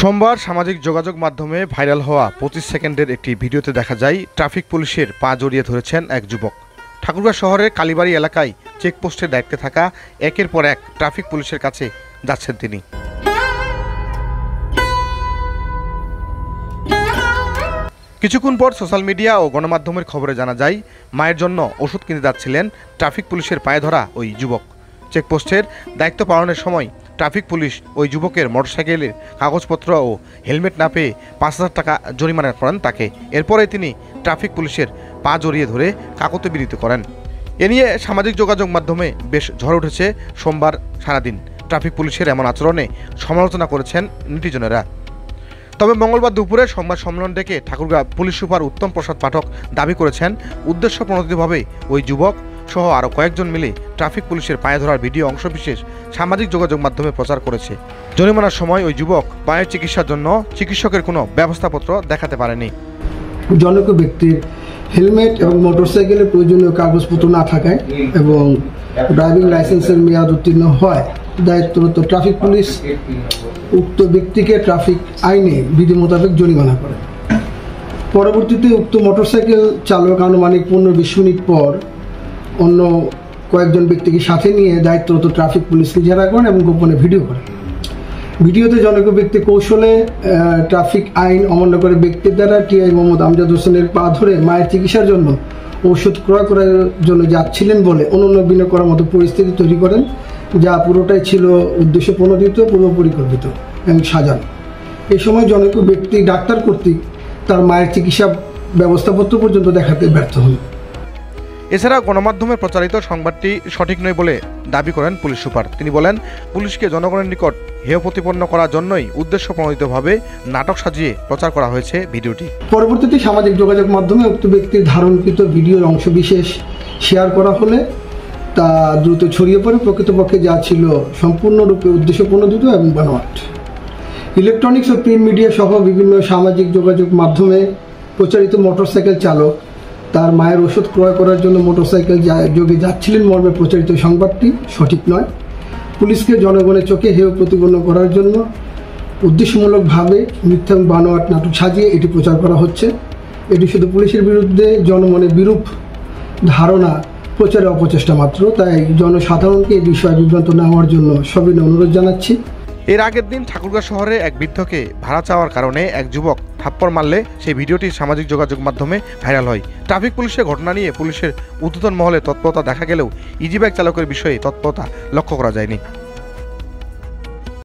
সোমবার সামাজিক যোগাযোগ মাধ্যমে ভাইরাল হওয়া 25 সেকেন্ডের একটি ভিডিওতে দেখা যায় ট্রাফিক পুলিশের পা জড়িয়ে ধরেছেন এক যুবক। ঠাকুরগাঁও শহরের কালীবাড়ি এলাকায় চেকপোস্টের দায়িত্বে থাকা একের পর এক ট্রাফিক পুলিশের কাছে যাচ্ছেন তিনি। কিছুক্ষণ পর সোশ্যাল মিডিয়া ও গণমাধ্যমের খবরে জানা যায় মায়ের জন্য ওষুধ কিনতে যাচ্ছিলেন ট্রাফিক পুলিশের পায়ে ধরা ওই যুবক। চেকপোস্টের দায়িত্ব পালনের সময় ট্রাফিক পুলিশ ওই যুবকের মোটরসাইকেলের কাগজপত্র ও হেলমেট না পেয়ে 5,000 টাকা জরিমানা করেন তাকে। এরপরে তিনি ট্রাফিক পুলিশের পা জড়িয়ে ধরে কাকতে বিনীত করেন। এ নিয়ে সামাজিক যোগাযোগ মাধ্যমে বেশ ঝড় উঠেছে। সোমবার সারাদিন ট্রাফিক পুলিশের এমন আচরণে সমালোচনা করেছেন নেটিজনেরা। তবে মঙ্গলবার দুপুরে সংবাদ সম্মেলন ডেকে ঠাকুরগাঁও পুলিশ সুপার উত্তম প্রসাদ পাঠক দাবি করেছেন উদ্দেশ্যপ্রণোদিতভাবে ওই যুবক সহ আরও কয়েকজন মিলে ট্রাফিক পুলিশের পায়ে ধরার ভিডিও অংশবিশেষ সামাজিক যোগাযোগ মাধ্যমে প্রচার করেছে। জরিমানার সময় ওই যুবক পায়ের চিকিৎসার জন্য চিকিৎসকের কোনো ব্যবস্থাপত্র দেখাতে পারেনি। জনৈক ব্যক্তির হেলমেট এবং মোটরসাইকেলের প্রয়োজনীয় কাগজপত্র না থাকায় এবং ড্রাইভিং লাইসেন্সের মেয়াদ উত্তীর্ণ হয় দায়িত্বরত ট্রাফিক পুলিশ উক্ত ব্যক্তিকে ট্রাফিক আইনে বিধি মোতাবেক জরিমানা করে। পরবর্তীতে উক্ত মোটরসাইকেল চালক আনুমানিক 15-20 মিনিট পর অন্য কয়েকজন ব্যক্তিকে সাথে নিয়ে দায়িত্বরত ট্রাফিক পুলিশকে জেরা করেন এবং গোপনে ভিডিও করেন। ভিডিওতে জনৈক ব্যক্তি কৌশলে ট্রাফিক আইন অমান্য করে ব্যক্তির দ্বারা টিআই মোহাম্মদ আমজাদ হোসেনের পা ধরে মায়ের চিকিৎসার জন্য ওষুধ ক্রয় করার জন্য যাচ্ছিলেন বলে অনুনবিন করার মতো পরিস্থিতি তৈরি করেন, যা পুরোটাই ছিল উদ্দেশ্যপ্রণোদিত, পূর্ব পরিকল্পিত এবং সাজানো। এই সময় জনৈক ব্যক্তি ডাক্তার কর্তৃক তার মায়ের চিকিৎসা ব্যবস্থাপত্র পর্যন্ত দেখাতে ব্যর্থ হন। এছাড়া গণমাধ্যমে প্রচারিত সংবাদটি সঠিক নয় বলে দাবি করেন পুলিশ সুপার। তিনি বলেন, পুলিশকে জনগণের নিকট হেয় প্রতিপন্ন করার জন্যই উদ্দেশ্যপ্রণোদিতভাবে নাটক সাজিয়ে প্রচার করা হয়েছে ভিডিওটি। পরবর্তীতে সামাজিক যোগাযোগ মাধ্যমে উক্ত ব্যক্তির ধারণকৃত ভিডিওর অংশবিশেষ শেয়ার করা হলে তা দ্রুত ছড়িয়ে পড়ে। প্রকৃতপক্ষে যা ছিল সম্পূর্ণরূপে উদ্দেশ্যপ্রণোদিত এবং বানোয়াট। ইলেকট্রনিক্স ও প্রিন্ট মিডিয়া সহ বিভিন্ন সামাজিক যোগাযোগ মাধ্যমে প্রচারিত মোটরসাইকেল চালক তার মায়ের ওষুধ ক্রয় করার জন্য মোটরসাইকেল যোগে যাচ্ছিলেন মর্মে প্রচারিত সংবাদটি সঠিক নয়। পুলিশকে জনগণের চোখে হেয় প্রতিপন্ন করার জন্য উদ্দেশ্যমূলকভাবে মিথ্যা এবং বানোয়াট নাটক সাজিয়ে এটি প্রচার করা হচ্ছে। এটি শুধু পুলিশের বিরুদ্ধে জনমনে বিরূপ ধারণা প্রচারের অপচেষ্টা মাত্র। তাই জনসাধারণকে এই বিষয়ে বিভ্রান্ত না হওয়ার জন্য সবিনয় অনুরোধ জানাচ্ছি। এর আগের দিন ঠাকুরগাঁও শহরে এক বৃদ্ধকে ভাড়া চাওয়ার কারণে এক যুবক থাপ্পড় মারলে সেই ভিডিওটি সামাজিক যোগাযোগ মাধ্যমে ভাইরাল হয়। ট্রাফিক পুলিশের ঘটনা নিয়ে পুলিশের ঊর্ধ্বতন মহলে তৎপরতা দেখা গেলেও ইজি বাইক চালকের বিষয়ে তৎপরতা লক্ষ্য করা যায়নি।